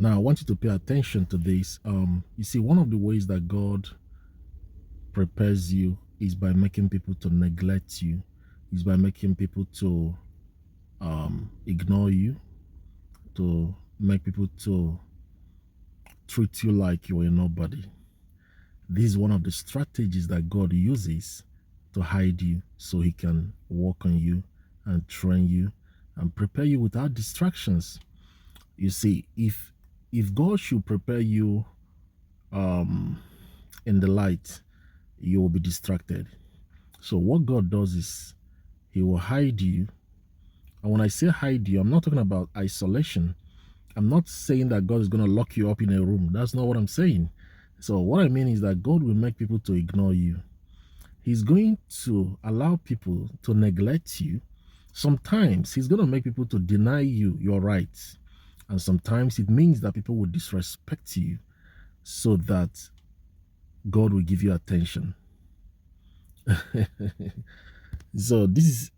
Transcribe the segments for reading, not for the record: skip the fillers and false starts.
Now, I want you to pay attention to this. You see, one of the ways that God prepares you is by making people to neglect you, is by making people to ignore you, to make people to treat you like you're a nobody. This is one of the strategies that God uses to hide you so he can work on you and train you and prepare you without distractions. You see, if God should prepare you in the light, you will be distracted. So what God does is he will hide you. And when I say hide you, I'm not talking about isolation. I'm not saying that God is going to lock you up in a room. That's not what I'm saying. So what I mean is that God will make people to ignore you. He's going to allow people to neglect you. Sometimes he's going to make people to deny you your rights. And sometimes it means that people will disrespect you so that God will give you attention. So this is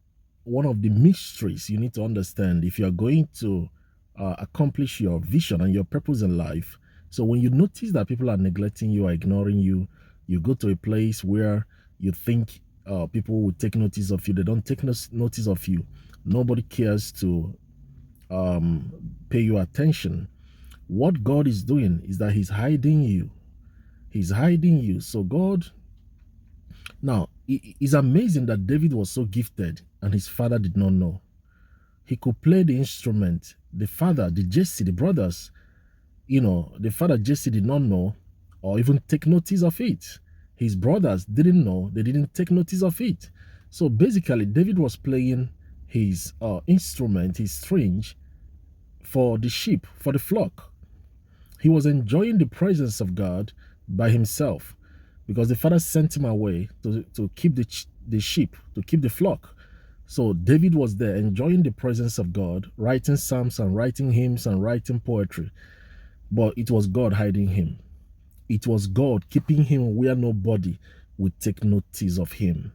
one of the mysteries you need to understand if you are going to accomplish your vision and your purpose in life. So when you notice that people are neglecting you or ignoring you, you go to a place where you think people will take notice of you. They don't take notice of you. Nobody cares to pay you attention. What God is doing is that he's hiding you. He's hiding you. So God, now it's amazing that David was so gifted and his father did not know. He could play the instrument. The father, the Jesse, the brothers, the father Jesse did not know or even take notice of it. His brothers didn't know. They didn't take notice of it. So basically, David was playing his instrument, his string, for the sheep, for the flock. He was enjoying the presence of God by himself because the father sent him away to keep the sheep, to keep the flock. So David was there enjoying the presence of God, writing psalms and writing hymns and writing poetry. But it was God hiding him. It was God keeping him where nobody would take notice of him.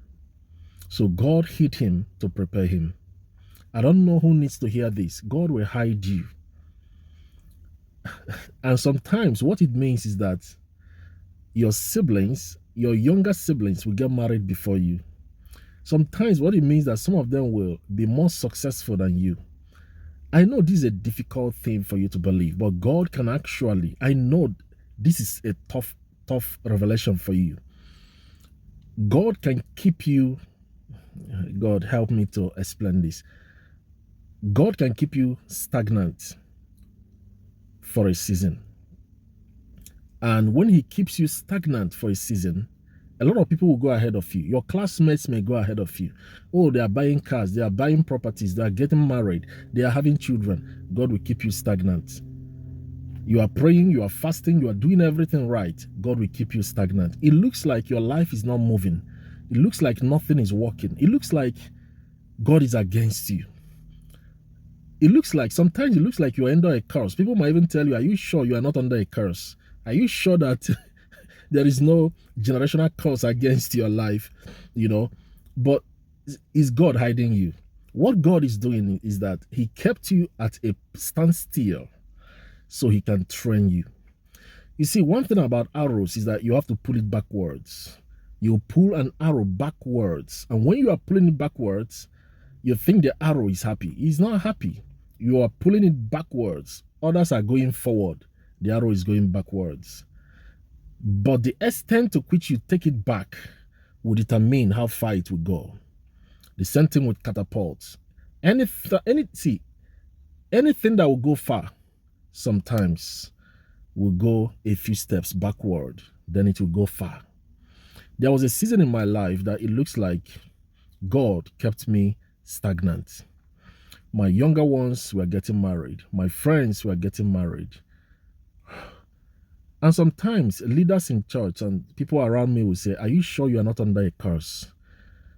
So God hid him to prepare him. I don't know who needs to hear this. God will hide you. And sometimes what it means is that your siblings, your younger siblings, will get married before you. Sometimes what it means that some of them will be more successful than you. I know this is a difficult thing for you to believe, but God can actually, I know this is a tough revelation for you. God can keep you, God help me to explain this. God can keep you stagnant for a season. And when he keeps you stagnant for a season, a lot of people will go ahead of you. Your classmates may go ahead of you. Oh, they are buying cars, they are buying properties, they are getting married, they are having children. God will keep you stagnant. You are praying, you are fasting, you are doing everything right. God will keep you stagnant. It looks like your life is not moving. It looks like nothing is working. It looks like God is against you. Sometimes it looks like you're under a curse. People might even tell you, are you sure you are not under a curse? Are you sure that there is no generational curse against your life? But is God hiding you? What God is doing is that he kept you at a standstill so he can train you. You see, one thing about arrows is that you have to pull it backwards. You pull an arrow backwards. And when you are pulling it backwards, you think the arrow is happy. He's not happy. You are pulling it backwards. Others are going forward. The arrow is going backwards. But the extent to which you take it back will determine how far it will go. The same thing with catapults. Anything that will go far sometimes will go a few steps backward. Then it will go far. There was a season in my life that it looks like God kept me stagnant. My younger ones were getting married. My friends were getting married. And sometimes leaders in church and people around me will say, are you sure you are not under a curse?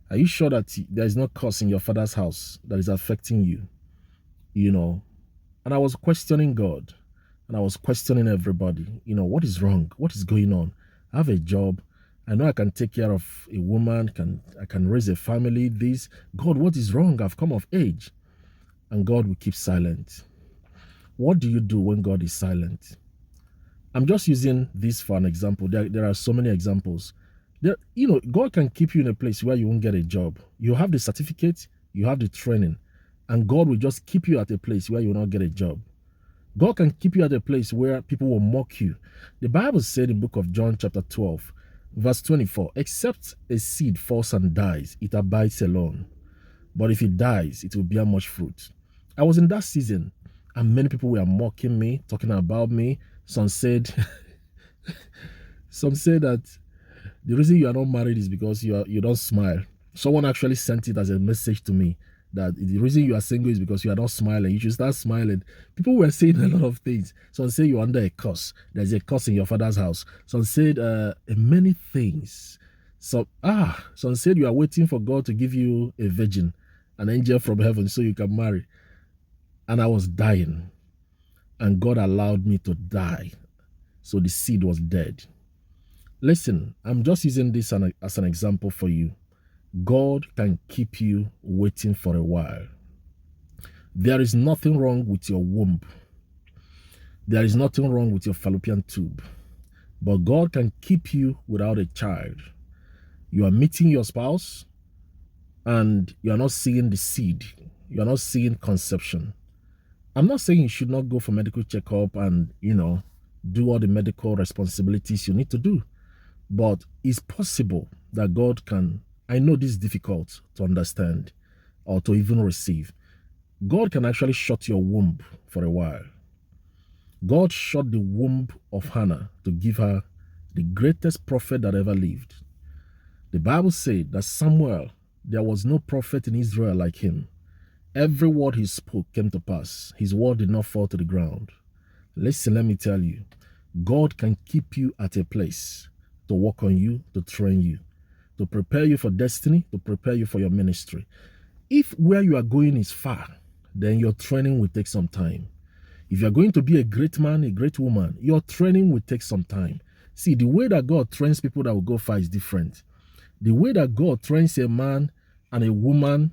Are you sure that there is no curse in your father's house that is affecting you? And I was questioning God and I was questioning everybody. What is wrong? What is going on? I have a job. I know I can take care of a woman. I can raise a family. God, what is wrong? I've come of age. And God will keep silent. What do you do when God is silent? I'm just using this for an example. There are so many examples. God can keep you in a place where you won't get a job. You have the certificate, you have the training, and God will just keep you at a place where you will not get a job. God can keep you at a place where people will mock you. The Bible said in the book of John chapter 12, verse 24, except a seed falls and dies, it abides alone. But if it dies, it will bear much fruit. I was in that season, and many people were mocking me, talking about me. Some said that the reason you are not married is because you don't smile. Someone actually sent it as a message to me that the reason you are single is because you are not smiling. You should start smiling. People were saying a lot of things. Some say you're under a curse. There's a curse in your father's house. Some said many things. Some said you are waiting for God to give you a virgin, an angel from heaven, so you can marry. And I was dying. And God allowed me to die. So the seed was dead. Listen, I'm just using this as an example for you. God can keep you waiting for a while. There is nothing wrong with your womb. There is nothing wrong with your fallopian tube. But God can keep you without a child. You are meeting your spouse and you are not seeing the seed. You are not seeing conception. I'm not saying you should not go for medical checkup and, do all the medical responsibilities you need to do. But it's possible that God can, I know this is difficult to understand or to even receive. God can actually shut your womb for a while. God shut the womb of Hannah to give her the greatest prophet that ever lived. The Bible said that Samuel, there was no prophet in Israel like him. Every word he spoke came to pass. His word did not fall to the ground. Listen, let me tell you, God can keep you at a place to work on you, to train you, to prepare you for destiny, to prepare you for your ministry. If where you are going is far, then your training will take some time. If you are going to be a great man, a great woman, your training will take some time. See, the way that God trains people that will go far is different. The way that God trains a man and a woman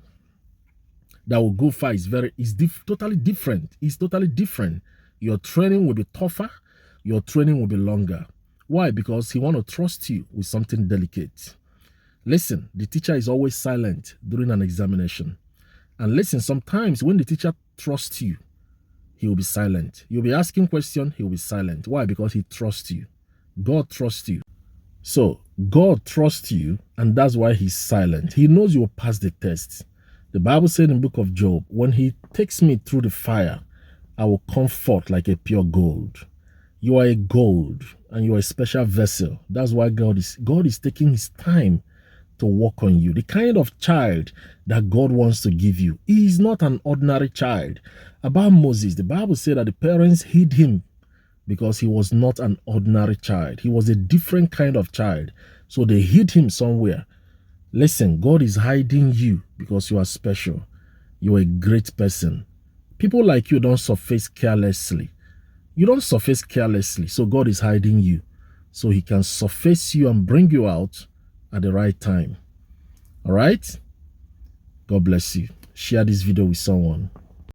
that will go far is totally different. It's totally different. Your training will be tougher. Your training will be longer. Why? Because he wants to trust you with something delicate. Listen, the teacher is always silent during an examination. And listen, sometimes when the teacher trusts you, he will be silent. You'll be asking questions, he will be silent. Why? Because he trusts you. God trusts you. So, God trusts you, and that's why he's silent. He knows you will pass the test. The Bible said in the book of Job, when he takes me through the fire, I will come forth like a pure gold. You are a gold, and you are a special vessel. That's why God is taking his time to work on you. The kind of child that God wants to give you. He is not an ordinary child. About Moses, the Bible said that the parents hid him because he was not an ordinary child. He was a different kind of child. So they hid him somewhere. Listen, God is hiding you because you are special. You are a great person. People like you don't surface carelessly. You don't surface carelessly. So God is hiding you so he can surface you and bring you out at the right time. All right? God bless you. Share this video with someone.